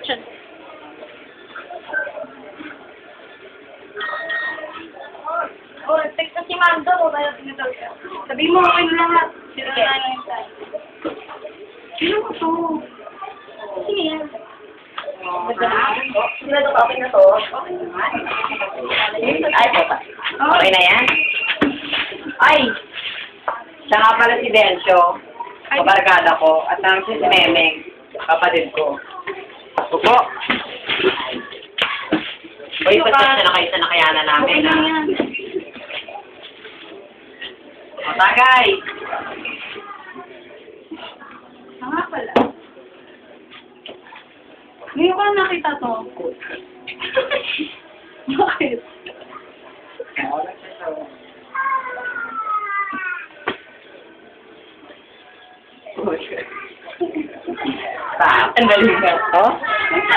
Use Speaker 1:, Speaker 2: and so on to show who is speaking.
Speaker 1: Diyan.
Speaker 2: Oh, text na si Mando, o kaya tinatawag siya. Sabihin mo, okay na lahat. Sino na yung time. Sino ko to? Sino yan? Sino to? Okay na to? Okay naman.
Speaker 3: Ay, po. Okay na yan? Ay! Siya nga pala si Dencio, kabarkada ko, at namin si Memeng, kapatid ko. Opo. Uy, pasensya na kayo sa nakayanan namin.
Speaker 2: Okay lang yan.
Speaker 3: O, tagay!
Speaker 2: Nga pala. Ngayon ko lang nakita to. Bakit?
Speaker 3: Ang dali ka. Oh?